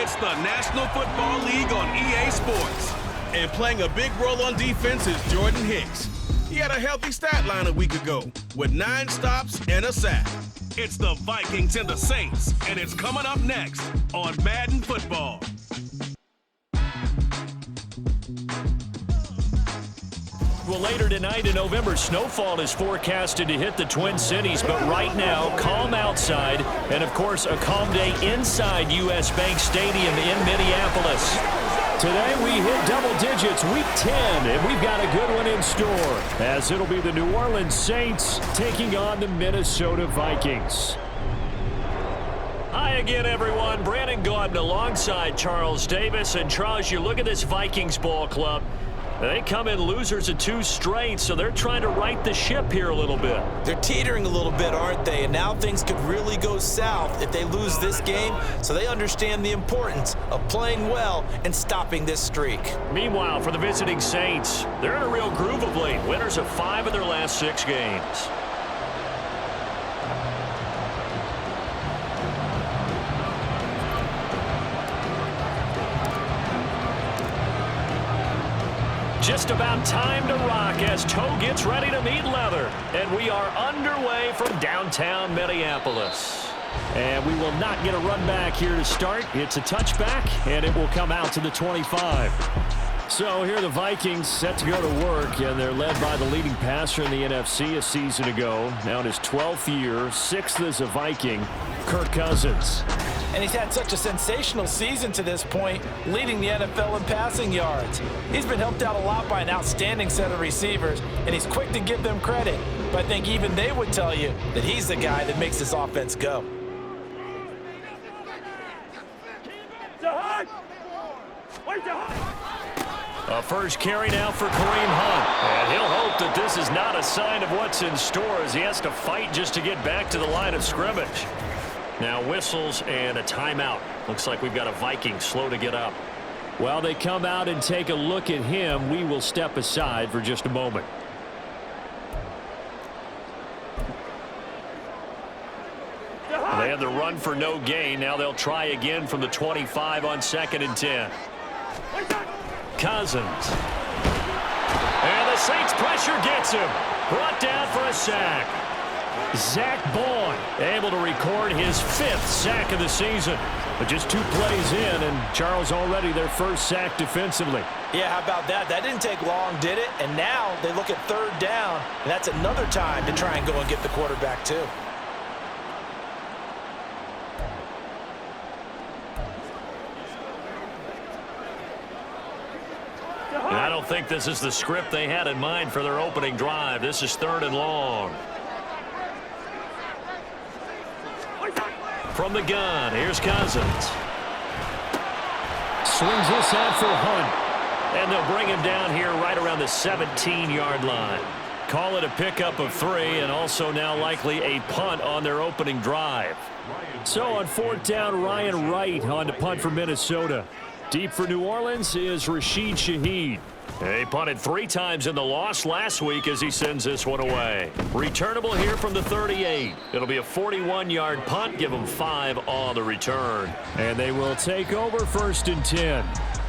It's the National Football League on EA Sports. And playing a big role on defense is Jordan Hicks. He had a healthy stat line a week ago with 9 stops and a sack. It's the Vikings and the Saints, and it's coming up next on Madden Football. Well, later tonight in November, snowfall is forecasted to hit the Twin Cities, but right now, calm outside, and of course, a calm day inside U.S. Bank Stadium in Minneapolis. Today, we hit double digits, week 10, and we've got a good one in store, as it'll be the New Orleans Saints taking on the Minnesota Vikings. Hi again, everyone. Brandon Gaudin alongside Charles Davis. And Charles, you look at this Vikings ball club. They come in losers of 2 straight, so they're trying to right the ship here a little bit. They're teetering a little bit, aren't they? And now things could really go south if they lose this game, so they understand the importance of playing well and stopping this streak. Meanwhile, for the visiting Saints, they're in a real groove of late. Winners of 5 of their last 6 games. Just about time to rock as toe gets ready to meet leather. And we are underway from downtown Minneapolis. And we will not get a run back here to start. It's a touchback, and it will come out to the 25. So here are the Vikings set to go to work, and they're led by the leading passer in the NFC a season ago. Now in his 12th year, 6th as a Viking, Kirk Cousins. And he's had such a sensational season to this point, leading the NFL in passing yards. He's been helped out a lot by an outstanding set of receivers, and he's quick to give them credit. But I think even they would tell you that he's the guy that makes this offense go. A first carry now for Kareem Hunt. And he'll hope that this is not a sign of what's in store as he has to fight just to get back to the line of scrimmage. Now whistles and a timeout. Looks like we've got a Viking slow to get up. While they come out and take a look at him, we will step aside for just a moment. They had the run for no gain. Now they'll try again from the 25 on 2nd and 10. Cousins. And the Saints pressure gets him. Brought down for a sack. Zach Bourne able to record his 5th sack of the season. But just 2 plays in, and Charles already their first sack defensively. Yeah, how about that? That didn't take long, did it? And now they look at 3rd down, and that's another time to try and go and get the quarterback too. And I don't think this is the script they had in mind for their opening drive. This is 3rd and long. From the gun, here's Cousins. Swings this out for Hunt. And they'll bring him down here right around the 17-yard line. Call it a pickup of 3, and also now likely a punt on their opening drive. So on 4th down, Ryan Wright on to punt for Minnesota. Deep for New Orleans is Rashid Shaheed. He punted 3 times in the loss last week as he sends this one away. Returnable here from the 38. It'll be a 41-yard punt. Give them 5 on the return. And they will take over 1st and 10.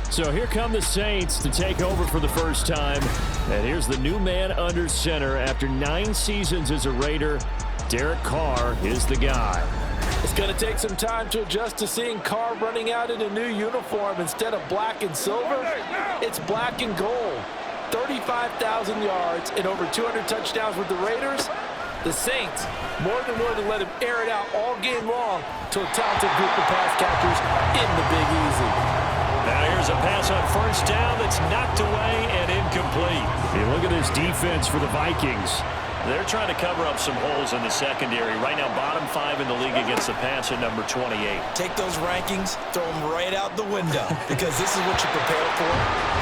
So here come the Saints to take over for the first time. And here's the new man under center after 9 seasons as a Raider. Derek Carr is the guy. It's going to take some time to adjust to seeing Carr running out in a new uniform instead of black and silver. It's black and gold. 35,000 yards and over 200 touchdowns with the Raiders. The Saints more than willing to let him air it out all game long to a talented group of pass catchers in the Big Easy. Now here's a pass on 1st down that's knocked away and incomplete. Hey, look at this defense for the Vikings. They're trying to cover up some holes in the secondary. Right now, bottom 5 in the league against the pass at number 28. Take those rankings, throw them right out the window, because this is what you prepare for,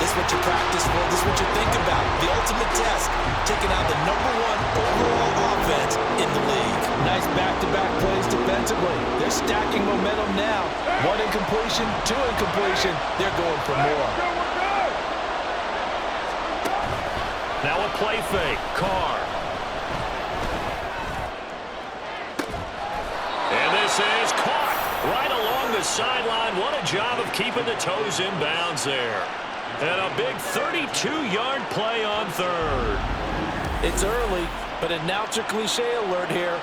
this is what you practice for, this is what you think about. The ultimate test, taking out the number 1 overall offense in the league. Nice back-to-back plays defensively. They're stacking momentum now. 1 incompletion, 2 incompletion. They're going for more. Now a play fake. Carr. And this is caught right along the sideline. What a job of keeping the toes in bounds there. And a big 32-yard play on third. It's early, but announcer cliche alert here.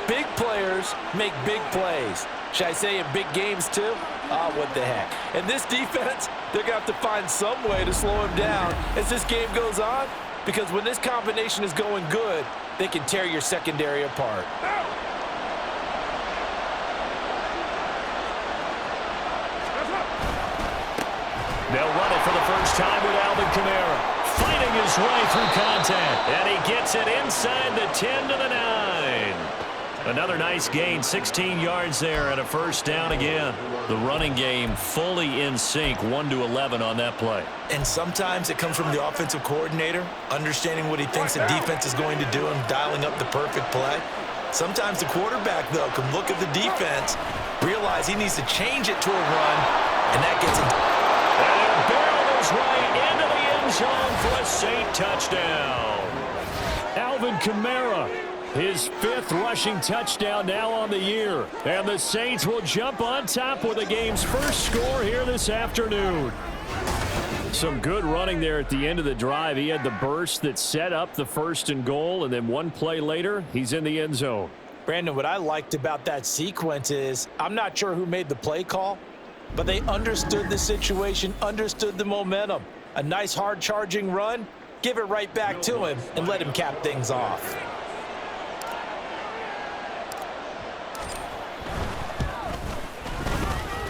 Big players make big plays. Should I say in big games too? What the heck. And this defense, they're going to have to find some way to slow him down as this game goes on, because when this combination is going good, they can tear your secondary apart. They'll run it for the first time with Alvin Kamara, fighting his way through contact, and he gets it inside the 10 to the 9. Another nice gain, 16 yards there, and a first down again. The running game fully in sync, 1-11 on that play. And sometimes it comes from the offensive coordinator, understanding what he thinks the defense is going to do and dialing up the perfect play. Sometimes the quarterback, though, can look at the defense, realize he needs to change it to a run, and that gets him. And it barreled his way into the end zone for a Saint touchdown. Alvin Kamara, his 5th rushing touchdown now on the year. And the Saints will jump on top with the game's first score here this afternoon. Some good running there at the end of the drive. He had the burst that set up the 1st and goal, and then one play later, he's in the end zone. Brandon, what I liked about that sequence is I'm not sure who made the play call, but they understood the situation, understood the momentum. A nice hard-charging run, give it right back to him, and let him cap things off.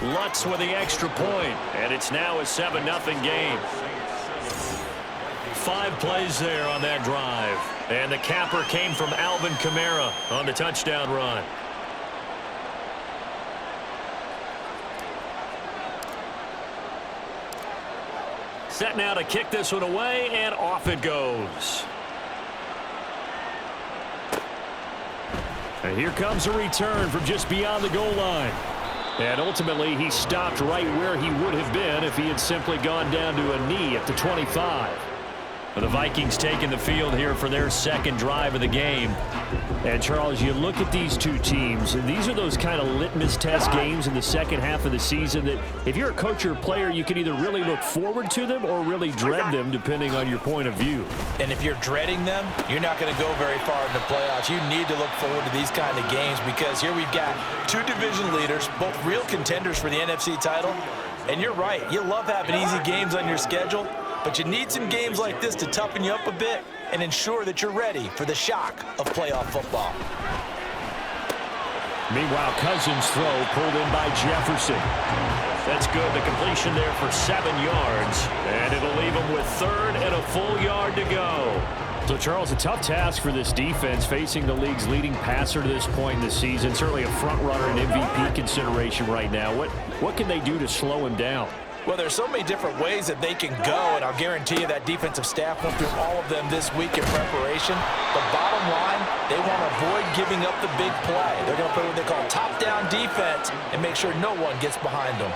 Lutz with the extra point, and it's now a 7-0 game. 5 plays there on that drive, and the capper came from Alvin Kamara on the touchdown run. Set now to kick this one away, and off it goes. And here comes a return from just beyond the goal line. And ultimately, he stopped right where he would have been if he had simply gone down to a knee at the 25. The Vikings taking the field here for their 2nd drive of the game. And, Charles, you look at these two teams, and these are those kind of litmus test games in the second half of the season that if you're a coach or a player, you can either really look forward to them or really dread them, depending on your point of view. And if you're dreading them, you're not going to go very far in the playoffs. You need to look forward to these kind of games because here we've got 2 division leaders, both real contenders for the NFC title. And you're right, you love having easy games on your schedule, but you need some games like this to toughen you up a bit and ensure that you're ready for the shock of playoff football. Meanwhile, Cousins' throw pulled in by Jefferson. That's good. The completion there for 7 yards, and it'll leave him with 3rd and a full yard to go. So, Charles, a tough task for this defense facing the league's leading passer to this point in the season. Certainly a front-runner and MVP consideration right now. What can they do to slow him down? Well, there's so many different ways that they can go, and I'll guarantee you that defensive staff went through all of them this week in preparation. The bottom line, they want to avoid giving up the big play. They're going to play what they call top-down defense and make sure no one gets behind them.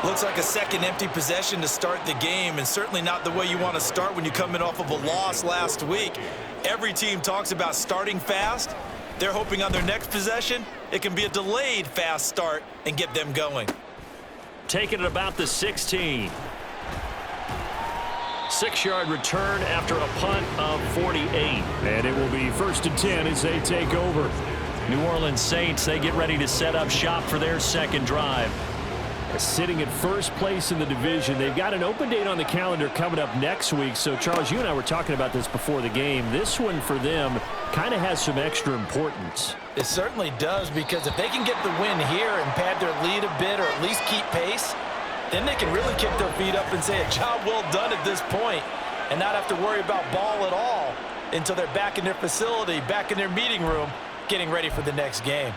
Looks like a second empty possession to start the game, and certainly not the way you want to start when you're coming off of a loss last week. Every team talks about starting fast. They're hoping on their next possession, it can be a delayed fast start and get them going. Taking it about the 16. 6-yard return after a punt of 48. And it will be 1st and 10 as they take over. New Orleans Saints, they get ready to set up shop for their 2nd drive. Sitting at 1st place in the division. They've got an open date on the calendar coming up next week. So, Charles, you and I were talking about this before the game. This one for them kind of has some extra importance. It certainly does, because if they can get the win here and pad their lead a bit or at least keep pace, then they can really kick their feet up and say a job well done at this point and not have to worry about ball at all until they're back in their facility, back in their meeting room, getting ready for the next game.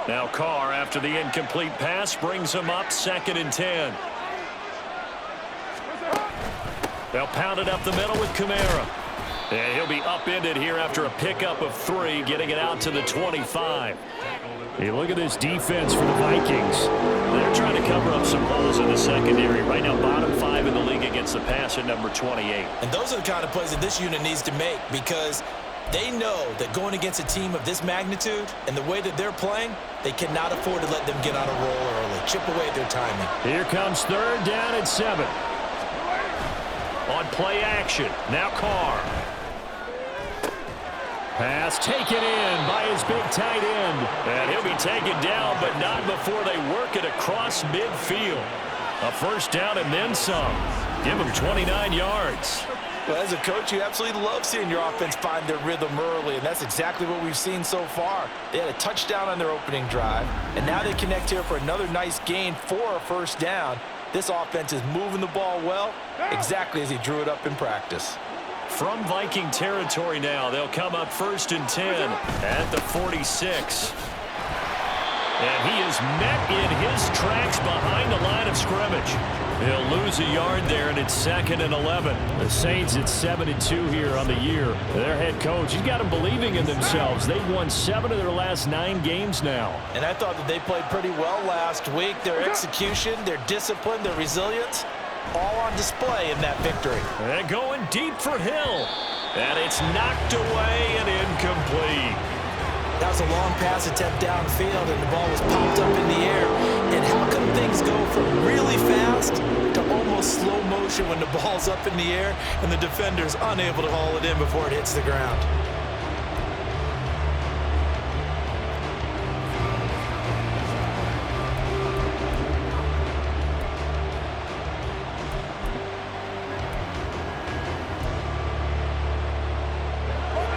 Now Carr, after the incomplete pass, brings him up 2nd and 10. They'll pound it up the middle with Kamara. And he'll be upended here after a pickup of 3, getting it out to the 25. Hey, look at this defense for the Vikings. They're trying to cover up some holes in the secondary. Right now, bottom 5 in the league against the pass at number 28. And those are the kind of plays that this unit needs to make, because They know that going against a team of this magnitude and the way that they're playing, they cannot afford to let them get on a roll early. Chip away at their timing. Here comes third down and 7. On play action, now Carr. Pass taken in by his big tight end. And he'll be taken down, but not before they work it across midfield. A first down and then some. Give him 29 yards. Well, as a coach, you absolutely love seeing your offense find their rhythm early, and that's exactly what we've seen so far. They had a touchdown on their opening drive, and now they connect here for another nice gain for a first down. This offense is moving the ball well, exactly as he drew it up in practice. From Viking territory now, they'll come up 1st and 10 at the 46. And he is met in his tracks behind the line of scrimmage. He'll lose a yard there, and it's 2nd and 11. The Saints at 7-2 here on the year. Their head coach, he's got them believing in themselves. They've won 7 of their last 9 games now. And I thought that they played pretty well last week. Their execution, their discipline, their resilience, all on display in that victory. And going deep for Hill. And it's knocked away and incomplete. That was a long pass attempt downfield, and the ball was popped up in the air. And how come things go from really fast to almost slow motion when the ball's up in the air and the defender's unable to haul it in before it hits the ground?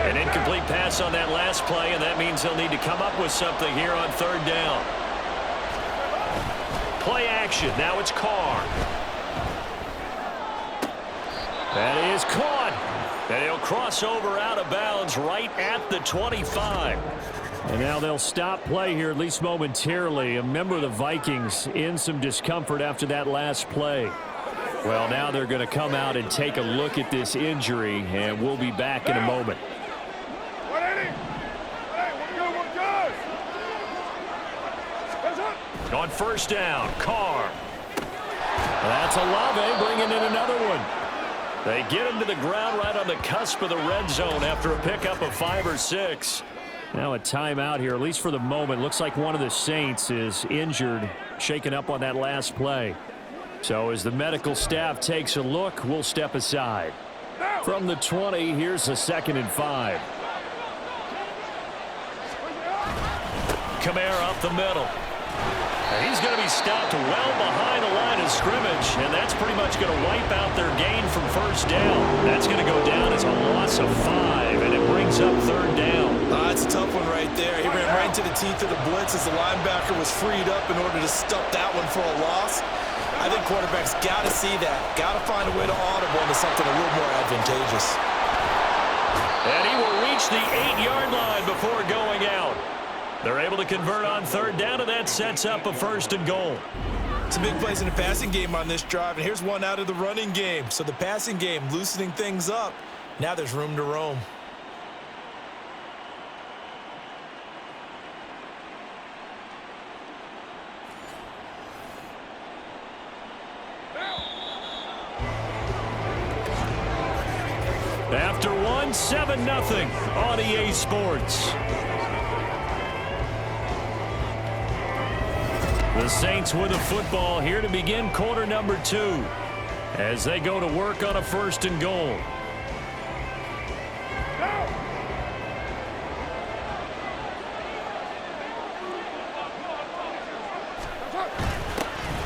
An incomplete pass on that last play, and that means they'll need to come up with something here on 3rd down. Play action. Now it's Carr. That is caught. And he'll cross over out of bounds right at the 25. And now they'll stop play here, at least momentarily. A member of the Vikings in some discomfort after that last play. Well, now they're going to come out and take a look at this injury, and we'll be back in a moment. On 1st down, Carr. That's Olave bringing in another one. They get him to the ground right on the cusp of the red zone after a pickup of 5 or 6. Now a timeout here, at least for the moment. Looks like one of the Saints is injured, shaken up on that last play. So as the medical staff takes a look, we'll step aside. From the 20, here's a 2nd and 5. Kamara up the middle. He's going to be stopped well behind the line of scrimmage, and that's pretty much going to wipe out their gain from 1st down. That's going to go down as a loss of 5, and it brings up 3rd down. That's a tough one right there. He ran right into the teeth of the blitz as the linebacker was freed up in order to stop that one for a loss. I think quarterbacks got to see that. Got to find a way to audible into something a little more advantageous. And he will reach the 8-yard line before going out. They're able to convert on 3rd down, and that sets up a 1st and goal. Some big plays in the passing game on this drive, and here's one out of the running game. So the passing game loosening things up. Now there's room to roam. After one, 7-0 on EA Sports. The Saints with the football here to begin quarter number 2 as they go to work on a 1st and goal.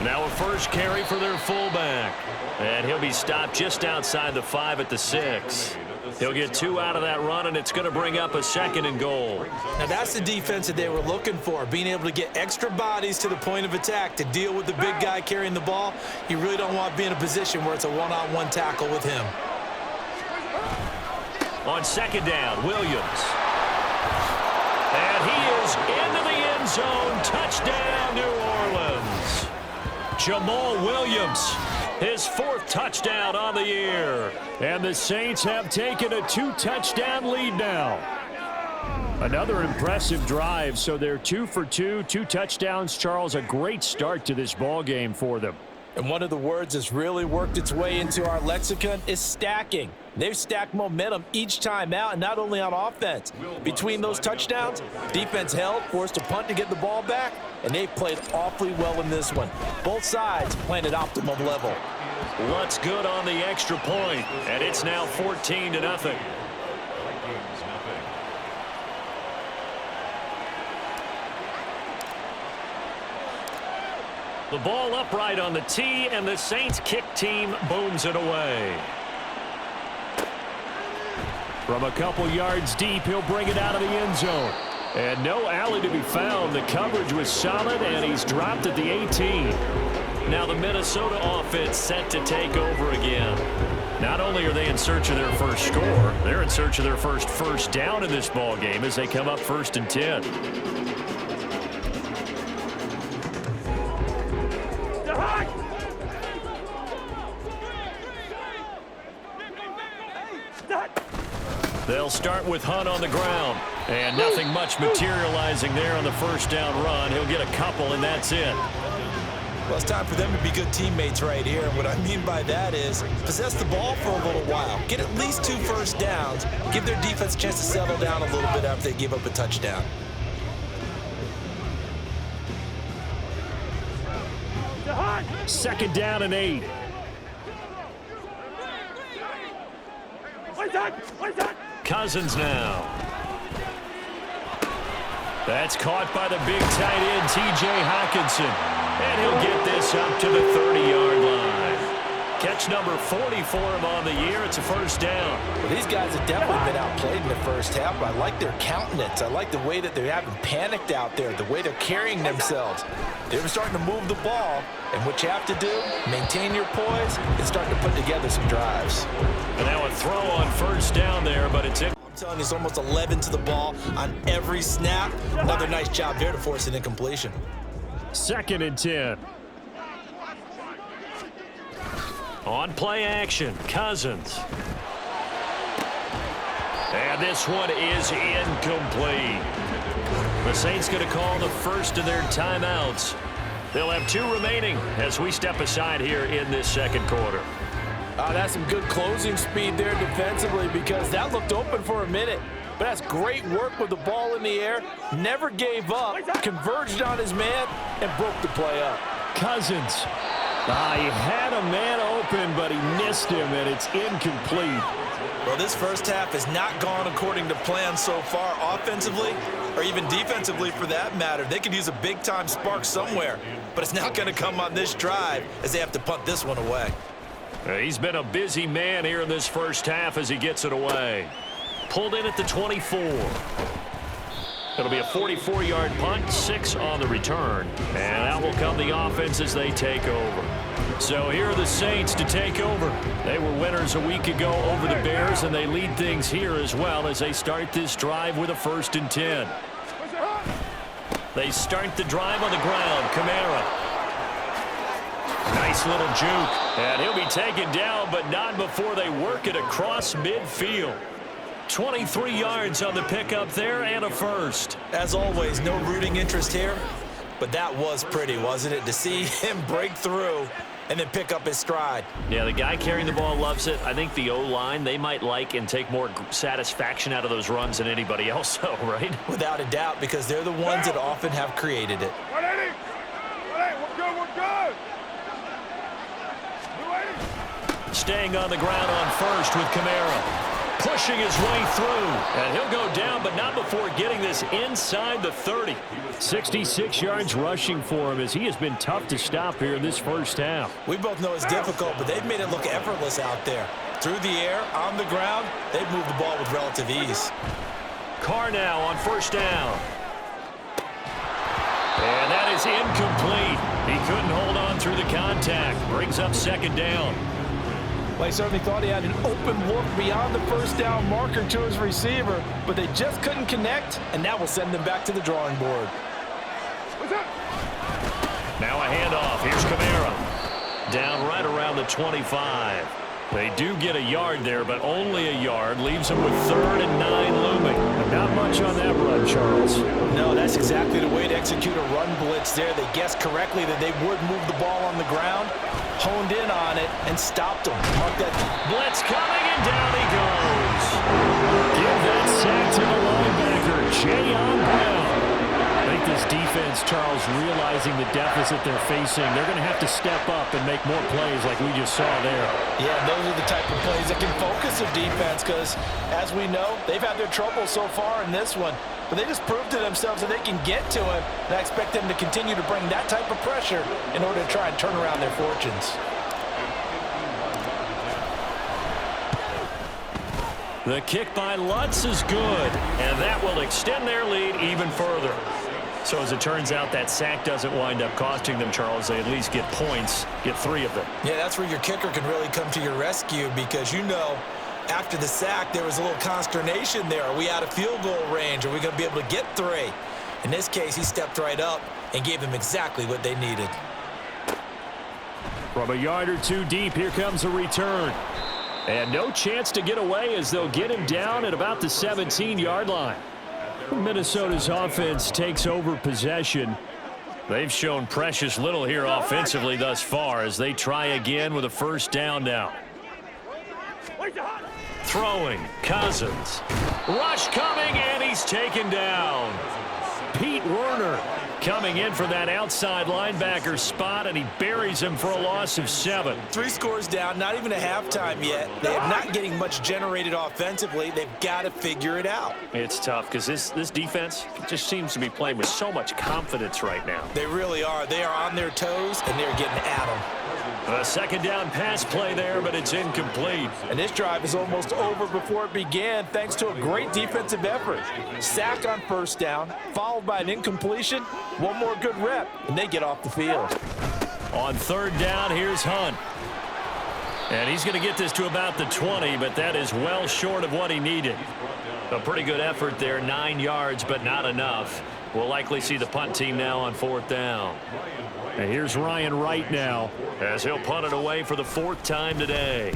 Now a first carry for their fullback. And he'll be stopped just outside the 5 at the 6. He'll get 2 out of that run, and it's going to bring up a 2nd and goal. Now that's the defense that they were looking for, being able to get extra bodies to the point of attack to deal with the big guy carrying the ball. You really don't want to be in a position where it's a one-on-one tackle with him. On 2nd down, Williams. And he is into the end zone. Touchdown, New Orleans. Jamal Williams, his 4th touchdown on the year. And the Saints have taken a 2-touchdown lead now. Another impressive drive, so they're 2 for 2, 2 touchdowns. Charles, a great start to this ball game for them. And one of the words that's really worked its way into our lexicon is stacking. They've stacked momentum each time out, and not only on offense. Between those touchdowns, defense held, forced a punt to get the ball back, and they've played awfully well in this one. Both sides playing at optimum level. What's good on the extra point, and it's now 14-0. The ball upright on the tee, and the Saints kick team booms it away. From a couple yards deep, he'll bring it out of the end zone. And no alley to be found. The coverage was solid, and he's dropped at the 18. Now the Minnesota offense set to take over again. Not only are they in search of their first score, they're in search of their first down in this ball game as they come up 1st and 10. They'll start with Hunt on the ground. And nothing much materializing there on the first down run. He'll get a couple, and that's it. Well, it's time for them to be good teammates right here. And what I mean by that is possess the ball for a little while. Get at least 2 first downs. Give their defense a chance to settle down a little bit after they give up a touchdown. Second down and 8. Cousins now. That's caught by the big tight end, T.J. Hockenson. And he'll get this up to the 30-yard line. Catch number 40 for him on the year. It's a first down. Well, these guys have definitely been outplayed in the first half, but I like their countenance. I like the way that they haven't panicked out there, the way they're carrying themselves. They're starting to move the ball, and what you have to do, maintain your poise and start to put together some drives. And now a throw on first down there, but it's in. I'm telling you, it's almost 11 to the ball on every snap. Another nice job there to force an incompletion. 2nd and 10. On play action, Cousins. And this one is incomplete. The Saints going to call the first of their timeouts. They'll have 2 remaining as we step aside here in this second quarter. That's some good closing speed there defensively because that looked open for a minute. But that's great work with the ball in the air. Never gave up, converged on his man, and broke the play up. Cousins. He had a man open, but he missed him, and it's incomplete. Well, this first half has not gone according to plan so far offensively or even defensively for that matter. They could use a big-time spark somewhere, but it's not going to come on this drive as they have to punt this one away. He's been a busy man here in this first half as he gets it away. Pulled in at the 24. It'll be a 44-yard punt, 6 on the return. And out will come the offense as they take over. So here are the Saints to take over. They were winners a week ago over the Bears, and they lead things here as well as they start this drive with a 1st and 10. They start the drive on the ground. Kamara. Nice little juke. And he'll be taken down, but not before they work it across midfield. 23 yards on the pickup there and a first. As always, no rooting interest here, but that was pretty, wasn't it? To see him break through and then pick up his stride. Yeah, the guy carrying the ball loves it. I think the O-line, they might like and take more satisfaction out of those runs than anybody else, though, right? Without a doubt, because they're the ones that often have created it. Staying on the ground on first with Kamara. Pushing his way through. And he'll go down, but not before getting this inside the 30. 66 yards rushing for him as he has been tough to stop here in this first half. We both know it's difficult, but they've made it look effortless out there. Through the air, on the ground, they've moved the ball with relative ease. Carr now on first down. And that is incomplete. He couldn't hold on through the contact. Brings up 2nd down. Well, he certainly thought he had an open look beyond the first down marker to his receiver, but they just couldn't connect, and that will send them back to the drawing board. Now a handoff. Here's Kamara. Down right around the 25. They do get a yard there, but only a yard. Leaves them with 3rd and 9 looming. Not much on that run, Charles. No, that's exactly the way to execute a run blitz there. They guessed correctly that they would move the ball on the ground, honed in on it, and stopped them. Mark that. Blitz coming, and down he goes. Give that sack to the linebacker, Jayon Brown. I think this defense, Charles, realizing the deficit they're facing, they're going to have to step up and make more plays like we just saw there. Yeah, those are the type of plays that can focus a defense because, as we know, they've had their trouble so far in this one. But they just proved to themselves that they can get to it, and I expect them to continue to bring that type of pressure in order to try and turn around their fortunes. The kick by Lutz is good, and that will extend their lead even further. So as it turns out, that sack doesn't wind up costing them, Charles. They at least get points, get 3 of them. Yeah, that's where your kicker can really come to your rescue because, you know, after the sack, there was a little consternation there. Are we out of field goal range? Are we going to be able to get 3? In this case, he stepped right up and gave them exactly what they needed. From a yard or 2 deep, here comes a return. And no chance to get away as they'll get him down at about the 17-yard line. Minnesota's offense takes over possession. They've shown precious little here offensively thus far as they try again with a 1st down now. Throwing, Cousins. Rush coming, and he's taken down. Pete Werner coming in for that outside linebacker spot, and he buries him for a loss of 7. 3 scores down, not even a halftime yet. They are not getting much generated offensively. They've got to figure it out. It's tough because this defense just seems to be playing with so much confidence right now. They really are. They are on their toes, and they're getting at them. A 2nd down pass play there, but it's incomplete. And this drive is almost over before it began thanks to a great defensive effort. Sack on 1st down, followed by an incompletion. One more good rep, and they get off the field. On 3rd down, here's Hunt. And he's going to get this to about the 20, but that is well short of what he needed. A pretty good effort there, 9 yards, but not enough. We'll likely see the punt team now on 4th down. And here's Ryan Wright now as he'll punt it away for the 4th time today.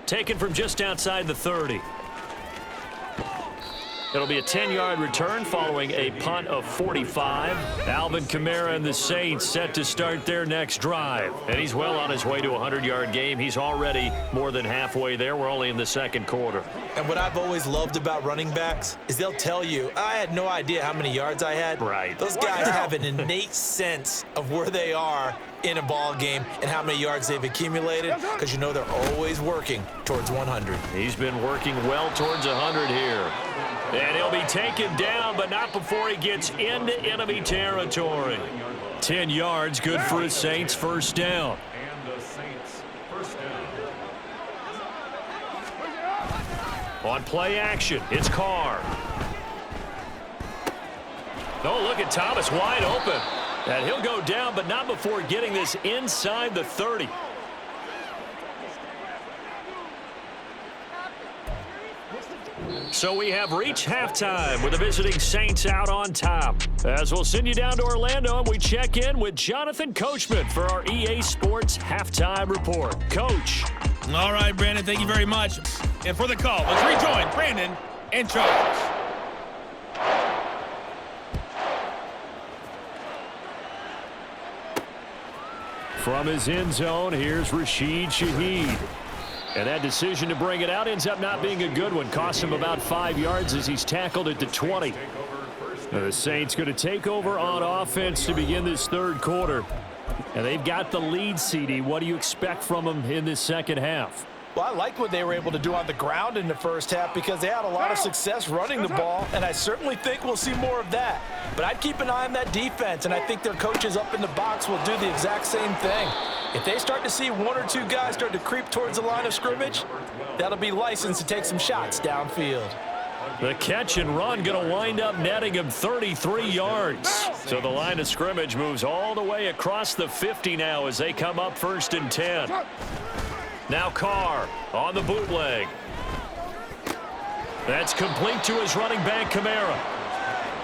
Taken from just outside the 30. It'll be a 10-yard return following a punt of 45. Alvin Kamara and the Saints set to start their next drive. And he's well on his way to a 100-yard game. He's already more than halfway there. We're only in the 2nd quarter. And what I've always loved about running backs is they'll tell you, I had no idea how many yards I had. Right. Those guys have an innate sense of where they are in a ball game and how many yards they've accumulated because you know they're always working towards 100. He's been working well towards 100 here. And he'll be taken down, but not before he gets into enemy territory. 10 yards, good for his Saints, 1st down. On play action, it's Carr. Oh, look at Thomas wide open. And he'll go down, but not before getting this inside the 30. So we have reached halftime with the visiting Saints out on top. As we'll send you down to Orlando and we check in with Jonathan Coachman for our EA Sports Halftime Report. Coach. All right, Brandon, thank you very much. And for the call, let's rejoin Brandon and Charles. From his end zone, here's Rashid Shaheed. And that decision to bring it out ends up not being a good one. Costs him about 5 yards as he's tackled at the 20. The Saints going to take over on offense to begin this 3rd quarter. And they've got the lead, CD. What do you expect from them in this 2nd half? Well, I like what they were able to do on the ground in the 1st half because they had a lot of success running the ball, and I certainly think we'll see more of that. But I'd keep an eye on that defense, and I think their coaches up in the box will do the exact same thing. If they start to see 1 or 2 guys start to creep towards the line of scrimmage, that'll be licensed to take some shots downfield. The catch and run going to wind up netting him 33 yards. So the line of scrimmage moves all the way across the 50 now as they come up 1st and 10. Now Carr on the bootleg. That's complete to his running back, Kamara.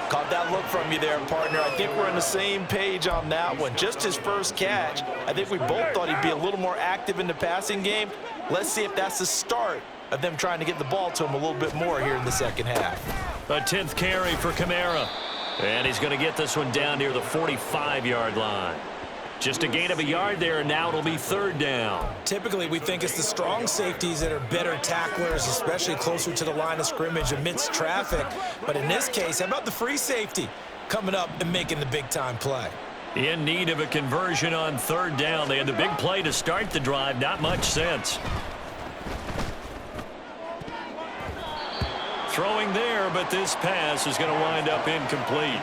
Caught that look from you there, partner. I think we're on the same page on that one. Just his first catch. I think we both thought he'd be a little more active in the passing game. Let's see if that's the start of them trying to get the ball to him a little bit more here in the second half. A 10th carry for Kamara. And he's going to get this one down near the 45-yard line. Just a gain of a yard there, and now it'll be 3rd down. Typically, we think it's the strong safeties that are better tacklers, especially closer to the line of scrimmage amidst traffic. But in this case, how about the free safety coming up and making the big-time play? In need of a conversion on 3rd down. They had the big play to start the drive. Not much sense. Throwing there, but this pass is going to wind up incomplete.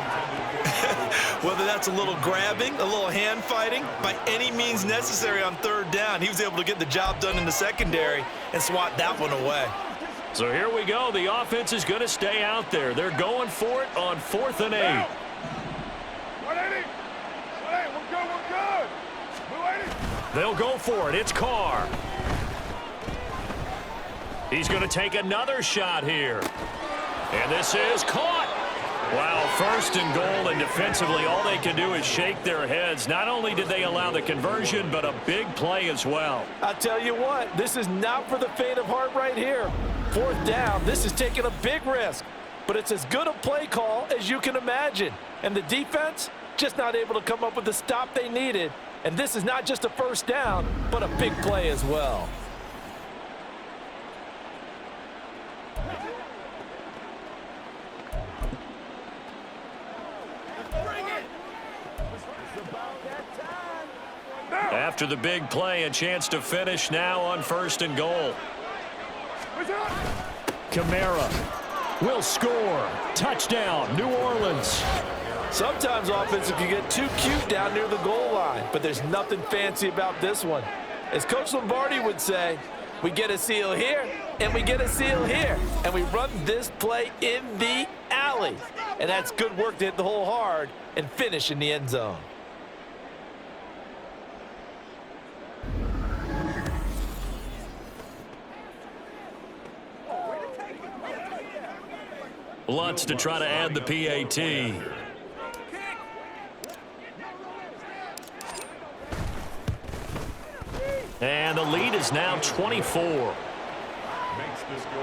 Whether that's a little grabbing, a little hand fighting, by any means necessary on 3rd down, he was able to get the job done in the secondary and swat that one away. So here we go. The offense is going to stay out there. They're going for it on 4th and 8. They'll go for it. It's Carr. He's going to take another shot here. And this is caught. Wow, 1st and goal, and defensively all they can do is shake their heads. Not only did they allow the conversion, but a big play as well. I'll tell you what, this is not for the faint of heart right here. 4th down, this is taking a big risk. But it's as good a play call as you can imagine. And the defense just not able to come up with the stop they needed. And this is not just a 1st down, but a big play as well. After the big play, a chance to finish now on 1st and goal. Kamara will score. Touchdown, New Orleans. Sometimes offense can get too cute down near the goal line, but there's nothing fancy about this one. As Coach Lombardi would say, we get a seal here, and we get a seal here, and we run this play in the alley. And that's good work to hit the hole hard and finish in the end zone. Lutz to try to add the PAT. And the lead is now 24.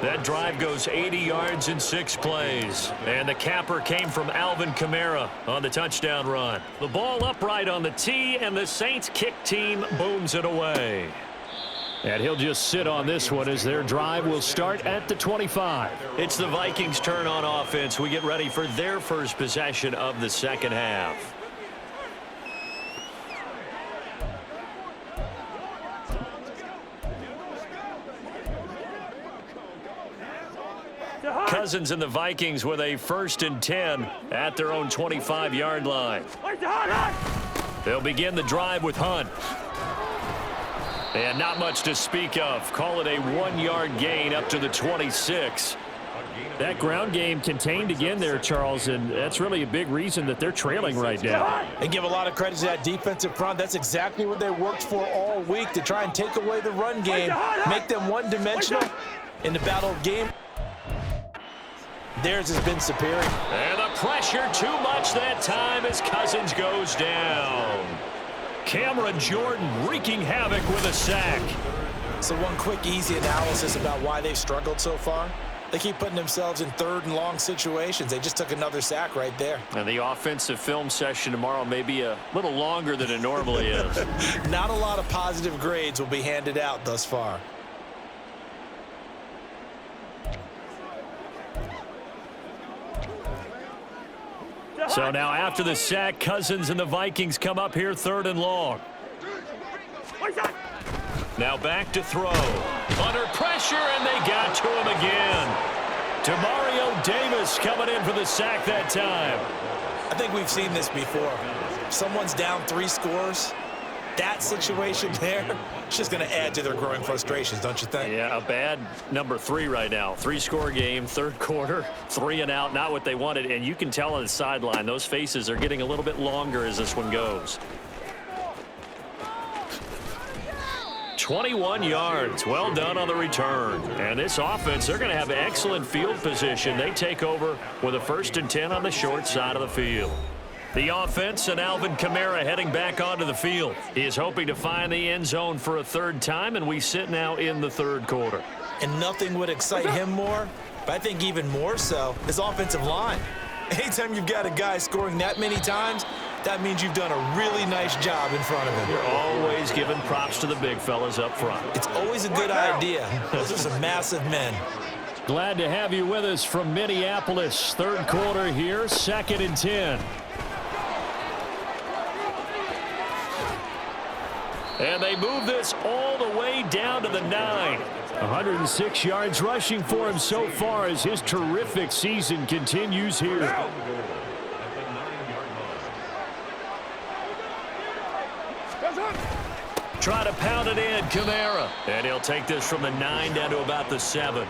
That drive goes 80 yards in 6 plays. And the capper came from Alvin Kamara on the touchdown run. The ball upright on the tee, and the Saints kick team booms it away. And he'll just sit on this one as their drive will start at the 25. It's the Vikings' turn on offense. We get ready for their first possession of the second half. Cousins and the Vikings with a 1st and 10 at their own 25-yard line. They'll begin the drive with Hunt. And not much to speak of. Call it a 1-yard gain up to the 26. That ground game contained again there, Charles, and that's really a big reason that they're trailing right now. And give a lot of credit to that defensive front. That's exactly what they worked for all week, to try and take away the run game, make them one-dimensional in the battle game. Theirs has been superior. And the pressure too much that time as Cousins goes down. Cameron Jordan wreaking havoc with a sack. So one quick, easy analysis about why they've struggled so far. They keep putting themselves in 3rd and long situations. They just took another sack right there. And the offensive film session tomorrow may be a little longer than it normally is. Not a lot of positive grades will be handed out thus far. So now after the sack, Cousins and the Vikings come up here 3rd and long. Now back to throw. Under pressure, and they got to him again. Demario Davis coming in for the sack that time. I think we've seen this before. If someone's down 3 scores, that situation there, it's just going to add to their growing frustrations, don't you think? Yeah, a bad number 3 right now. 3-score game, 3rd quarter, 3 and out, not what they wanted. And you can tell on the sideline, those faces are getting a little bit longer as this one goes. 21 yards. Well done on the return. And this offense, they're going to have excellent field position. They take over with a 1st and 10 on the short side of the field. The offense and Alvin Kamara heading back onto the field. He is hoping to find the end zone for a 3rd time, and we sit now in the 3rd quarter. And nothing would excite him more, but I think even more so, his offensive line. Anytime you've got a guy scoring that many times, that means you've done a really nice job in front of him. You're always giving props to the big fellas up front. It's always a good idea. Those are some massive men. Glad to have you with us from Minneapolis. 3rd quarter here, 2nd and 10. And they move this all the way down to the 9. 106 yards rushing for him so far as his terrific season continues here. Try to pound it in, Kamara. And he'll take this from the 9 down to about the 7.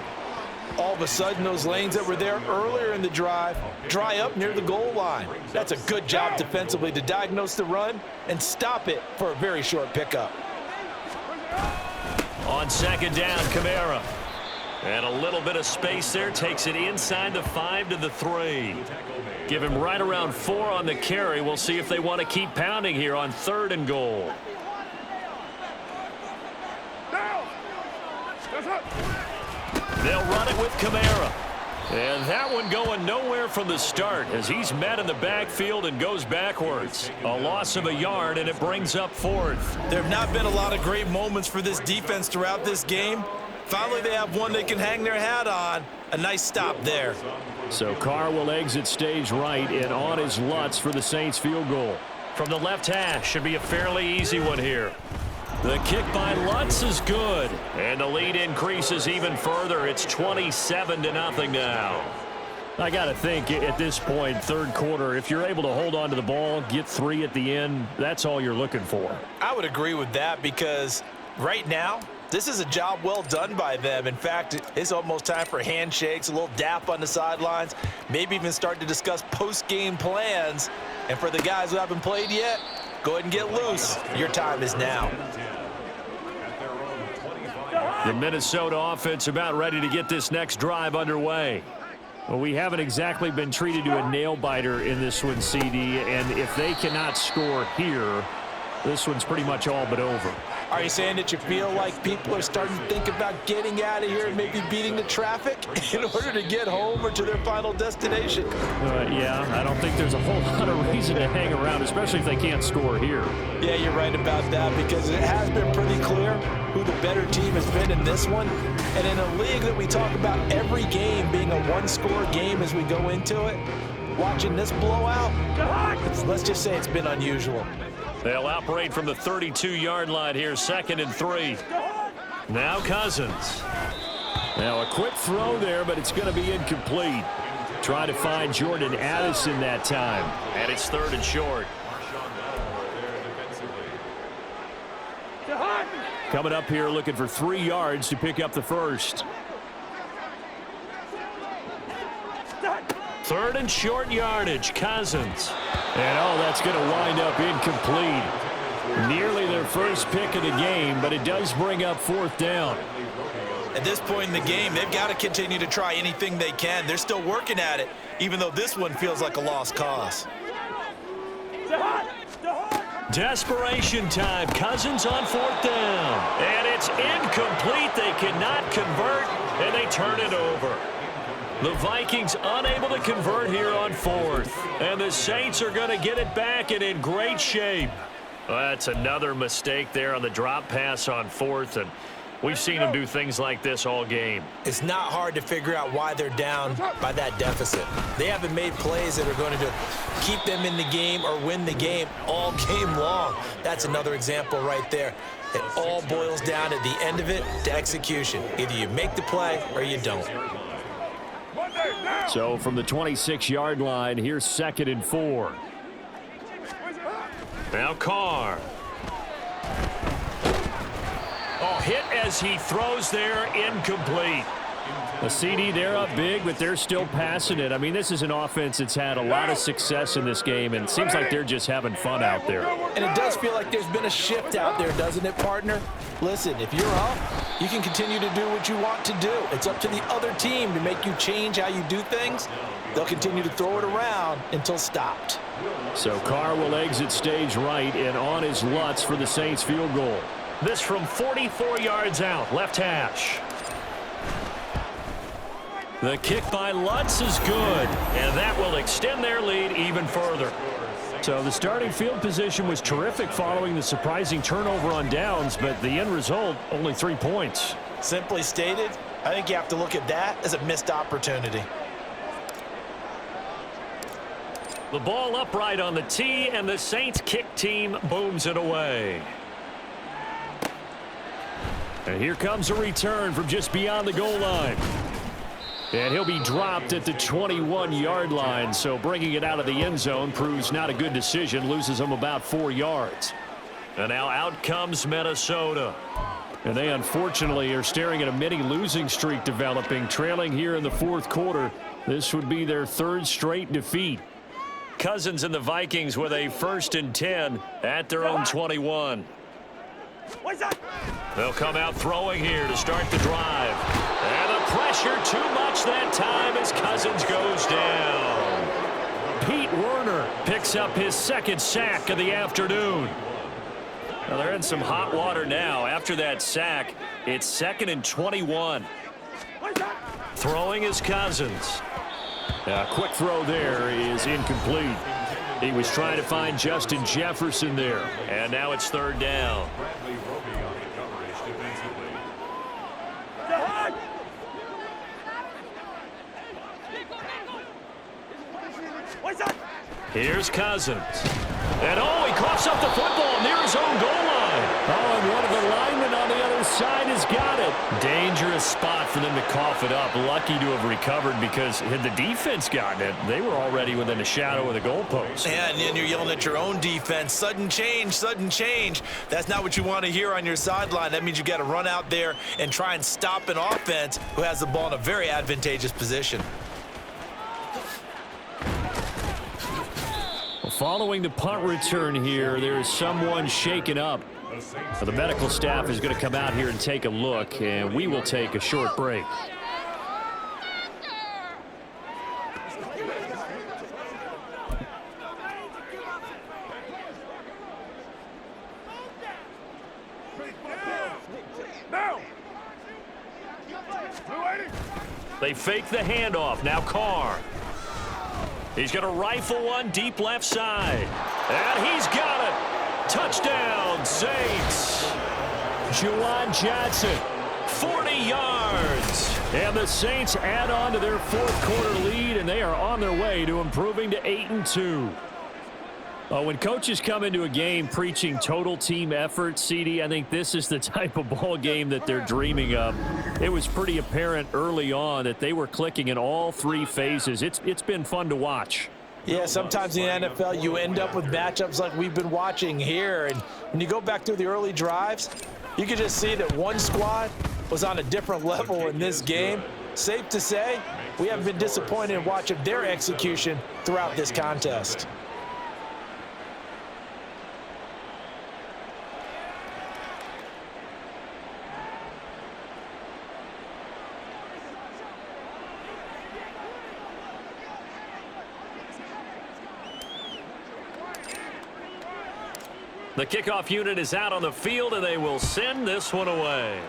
All of a sudden, those lanes that were there earlier in the drive dry up near the goal line. That's a good job defensively to diagnose the run and stop it for a very short pickup. On 2nd down, Kamara. And a little bit of space there. Takes it inside the 5 to the 3. Give him right around 4 on the carry. We'll see if they want to keep pounding here on 3rd and goal. They'll run it with Kamara. And that one going nowhere from the start as he's met in the backfield and goes backwards. A loss of a yard, and it brings up 4th. There have not been a lot of great moments for this defense throughout this game. Finally, they have one they can hang their hat on. A nice stop there. So Carr will exit stage right, and on is Lutz for the Saints field goal. From the left hash, should be a fairly easy one here. The kick by Lutz is good, and the lead increases even further. It's 27-0 now. I got to think at this point, 3rd quarter, if you're able to hold on to the ball, get 3 at the end, that's all you're looking for. I would agree with that because right now, this is a job well done by them. In fact, it's almost time for handshakes, a little dap on the sidelines, maybe even start to discuss post-game plans. And for the guys who haven't played yet, go ahead and get loose. Your time is now. The Minnesota offense about ready to get this next drive underway. Well, we haven't exactly been treated to a nail-biter in this one, CD, and if they cannot score here, this one's pretty much all but over. Are you saying that you feel like people are starting to think about getting out of here and maybe beating the traffic in order to get home or to their final destination? Yeah, I don't think there's a whole lot of reason to hang around, especially if they can't score here. Yeah, you're right about that because it has been pretty clear who the better team has been in this one. And in a league that we talk about every game being a one-score game as we go into it, watching this blowout, let's just say it's been unusual. They'll operate from the 32-yard line here, 2nd and 3. Now Cousins. Now a quick throw there, but it's going to be incomplete. Try to find Jordan Addison that time. And it's 3rd and short. Coming up here looking for 3 yards to pick up the first. 3rd and short yardage, Cousins. And that's going to wind up incomplete. Nearly their first pick of the game, but it does bring up 4th down. At this point in the game, they've got to continue to try anything they can. They're still working at it, even though this one feels like a lost cause. Desperation time. Cousins on 4th down. And it's incomplete. They cannot convert, and they turn it over. The Vikings unable to convert here on 4th. And the Saints are going to get it back and in great shape. Well, that's another mistake there on the drop pass on 4th. And we've seen them do things like this all game. It's not hard to figure out why they're down by that deficit. They haven't made plays that are going to keep them in the game or win the game all game long. That's another example right there. It all boils down at the end of it to execution. Either you make the play or you don't. So from the 26-yard line, here's 2nd and 4. Now Carr. Hit as he throws there, incomplete. The CD, they're up big, but they're still passing it. I mean, this is an offense that's had a lot of success in this game, and it seems like they're just having fun out there. And it does feel like there's been a shift out there, doesn't it, partner? Listen, if you're up, you can continue to do what you want to do. It's up to the other team to make you change how you do things. They'll continue to throw it around until stopped. So Carr will exit stage right and on his Lutz for the Saints field goal. This from 44 yards out, left hash. The kick by Lutz is good, and that will extend their lead even further. So the starting field position was terrific following the surprising turnover on downs, but the end result, only 3 points. Simply stated, I think you have to look at that as a missed opportunity. The ball upright on the tee, and the Saints kick team booms it away. And here comes a return from just beyond the goal line. And he'll be dropped at the 21-yard line, so bringing it out of the end zone proves not a good decision, loses him about 4 yards. And now out comes Minnesota. And they unfortunately are staring at a mini losing streak developing, trailing here in the fourth quarter. This would be their 3rd straight defeat. Cousins and the Vikings with a 1st and 10 at their own 21. They'll come out throwing here to start the drive. And the pressure too much that time as Cousins goes down. Pete Werner picks up his 2nd sack of the afternoon. Now they're in some hot water now. After that sack, it's 2nd and 21. Throwing is Cousins. A quick throw there is incomplete. He was trying to find Justin Jefferson there. And now it's 3rd down. Here's Cousins. And he coughs up the football near his own goal line. And one of the linemen on the other side has got it. Dangerous spot for them to cough it up. Lucky to have recovered, because had the defense gotten it, they were already within a shadow of the goalpost. Yeah, and then you're yelling at your own defense. Sudden change, sudden change. That's not what you want to hear on your sideline. That means you got to run out there and try and stop an offense who has the ball in a very advantageous position. Following the punt return here, there is someone shaken up. So the medical staff is going to come out here and take a look, and we will take a short break. They fake the handoff. Now Carr. He's going to rifle one deep left side. And he's got it. Touchdown, Saints. Juwan Johnson, 40 yards. And the Saints add on to their 4th quarter lead, and they are on their way to improving to 8-2. When coaches come into a game preaching total team effort, CD, I think this is the type of ball game that they're dreaming of. It was pretty apparent early on that they were clicking in all 3 phases. It's been fun to watch. Yeah, sometimes in the NFL you end up with matchups like we've been watching here. And when you go back through the early drives, you can just see that one squad was on a different level in this game. Safe to say, we haven't been disappointed in watching their execution throughout this contest. The kickoff unit is out on the field, and they will send this one away.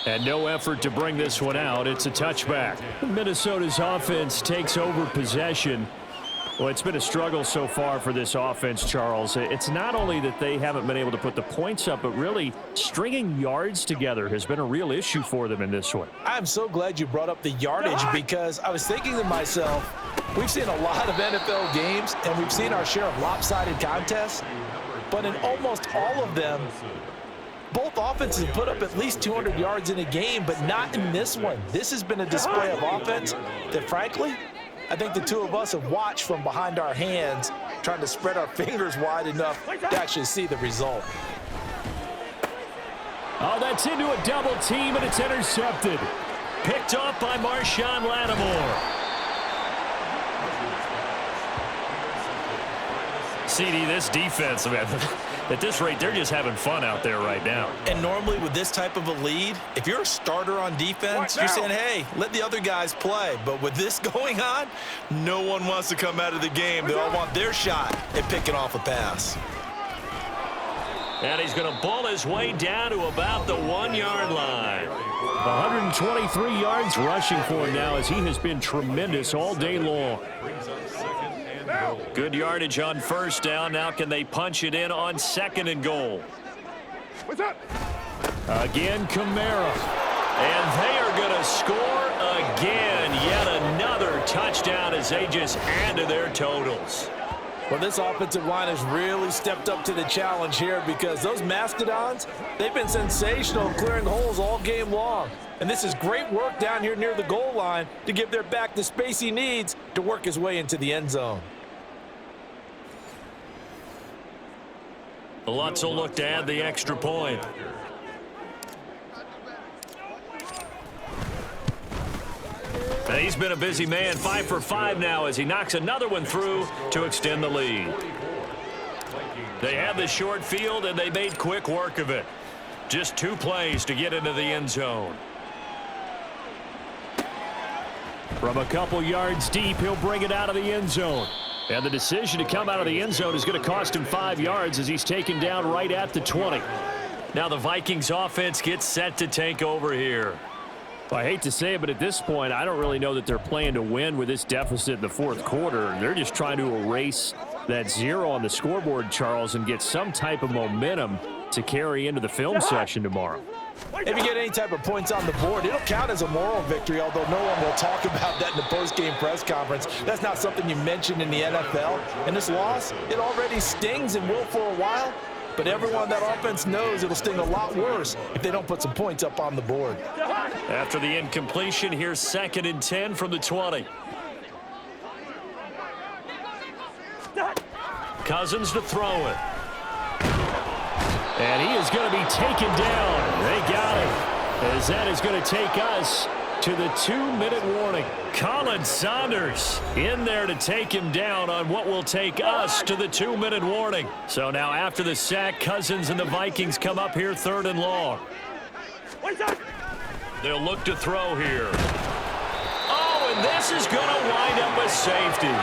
And no effort to bring this one out. It's a touchback. Minnesota's offense takes over possession. Well, it's been a struggle so far for this offense, Charles. It's not only that they haven't been able to put the points up, but really stringing yards together has been a real issue for them in this one. I'm so glad you brought up the yardage, because I was thinking to myself, we've seen a lot of NFL games, and we've seen our share of lopsided contests, but in almost all of them, both offenses have put up at least 200 yards in a game, but not in this one. This has been a display of offense that, frankly, I think the two of us have watched from behind our hands, trying to spread our fingers wide enough to actually see the result. Oh, that's into a double team, and it's intercepted. Picked off by Marshawn Lattimore. CD, this defense, man, at this rate, they're just having fun out there right now. And normally with this type of a lead, if you're a starter on defense, you're saying, hey, let the other guys play. But with this going on, no one wants to come out of the game. They all want their shot at picking off a pass. And he's going to ball his way down to about the 1-yard line. 123 yards rushing for him now, as he has been tremendous all day long. Good yardage on first down. Now can they punch it in on 2nd and goal? What's up? Again, Kamara. And they are going to score again. Yet another touchdown as they just add to their totals. Well, this offensive line has really stepped up to the challenge here, because those Mastodons, they've been sensational clearing holes all game long. And this is great work down here near the goal line to give their back the space he needs to work his way into the end zone. Lutz will look to add the extra point. Now he's been a busy man, 5 for 5 now, as he knocks another one through to extend the lead. They had the short field, and they made quick work of it. Just 2 plays to get into the end zone. From a couple yards deep, he'll bring it out of the end zone. And the decision to come out of the end zone is going to cost him 5 yards, as he's taken down right at the 20. Now the Vikings offense gets set to take over here. Well, I hate to say it, but at this point, I don't really know that they're playing to win with this deficit in the 4th quarter. They're just trying to erase that 0 on the scoreboard, Charles, and get some type of momentum to carry into the film session tomorrow. If you get any type of points on the board, it'll count as a moral victory, although no one will talk about that in the post-game press conference. That's not something you mention in the NFL. And this loss, it already stings and will for a while, but everyone on that offense knows it'll sting a lot worse if they don't put some points up on the board. After the incompletion, here's 2nd and 10 from the 20. Cousins to throw it. And he is going to be taken down. They got him, as that is going to take us to the 2-minute warning. Colin Saunders in there to take him down on what will take us to the 2-minute warning. So now after the sack, Cousins and the Vikings come up here 3rd and long. They'll look to throw here. Oh, and this is going to wind up with safety.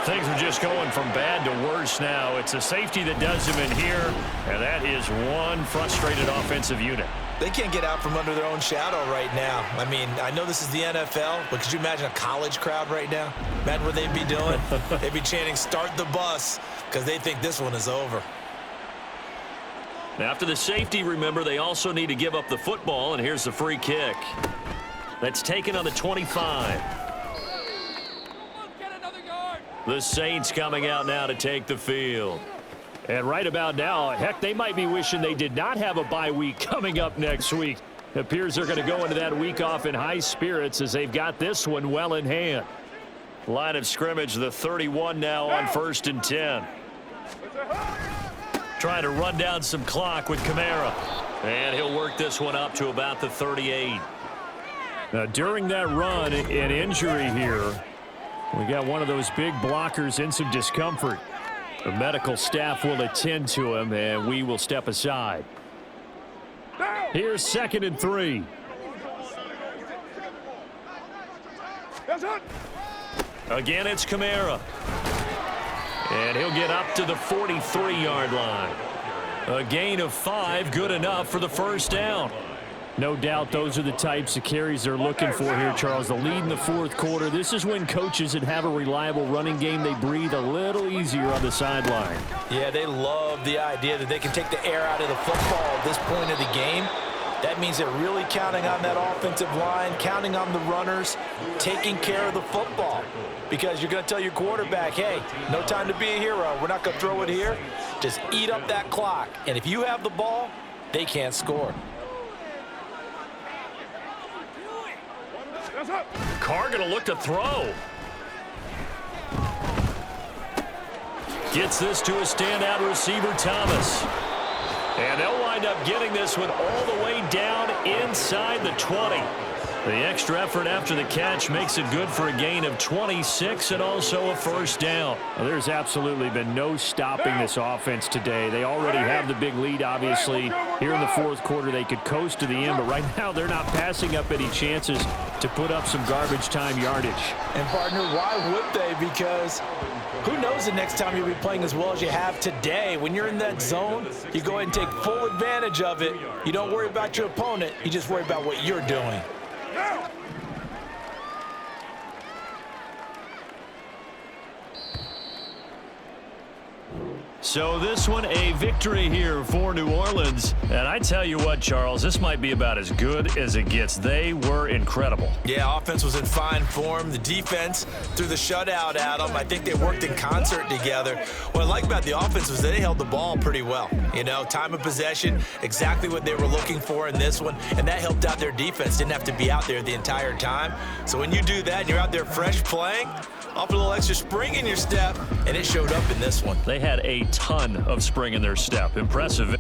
Things are just going from bad to worse now. It's a safety that does him in here, and that is one frustrated offensive unit. They can't get out from under their own shadow right now. I mean, I know this is the NFL, but could you imagine a college crowd right now? Imagine what they'd be doing. They'd be chanting, "Start the bus," because they think this one is over. Now, after the safety, remember, they also need to give up the football, and here's the free kick. That's taken on the 25. The Saints coming out now to take the field. And right about now, heck, they might be wishing they did not have a bye week coming up next week. It appears they're going to go into that week off in high spirits, as they've got this one well in hand. Line of scrimmage, the 31 now on 1st and 10. Trying to run down some clock with Kamara. And he'll work this one up to about the 38. Now, during that run, an injury here. We got one of those big blockers in some discomfort. The medical staff will attend to him, and we will step aside. Here's 2nd and 3. Again, it's Kamara. And he'll get up to the 43-yard line. A gain of 5, good enough for the 1st down. No doubt those are the types of carries they're looking for here, Charles. The lead in the 4th quarter. This is when coaches that have a reliable running game, they breathe a little easier on the sideline. Yeah, they love the idea that they can take the air out of the football at this point of the game. That means they're really counting on that offensive line, counting on the runners, taking care of the football. Because you're going to tell your quarterback, hey, no time to be a hero. We're not going to throw it here. Just eat up that clock. And if you have the ball, they can't score. Carr going to look to throw. Gets this to a standout receiver, Thomas. And they'll wind wind up getting this one all the way down inside the 20. The extra effort after the catch makes it good for a gain of 26 and also a first down. Well, there's absolutely been no stopping this offense today. They already have the big lead, obviously. Here in the fourth quarter, they could coast to the end, but right now they're not passing up any chances to put up some garbage time yardage. And, partner, why would they? Because who knows the next time you'll be playing as well as you have today. When you're in that zone, you go ahead and take full advantage of it. You don't worry about your opponent. You just worry about what you're doing. So this one, a victory here for New Orleans. And I tell you what, Charles, this might be about as good as it gets. They were incredible. Yeah, offense was in fine form. The defense threw the shutout at them. I think they worked in concert together. What I like about the offense was they held the ball pretty well. You know, time of possession, exactly what they were looking for in this one, and that helped out their defense. Didn't have to be out there the entire time. So when you do that and you're out there fresh playing, off a little extra spring in your step, and it showed up in this one. They had a ton of spring in their step. Impressive.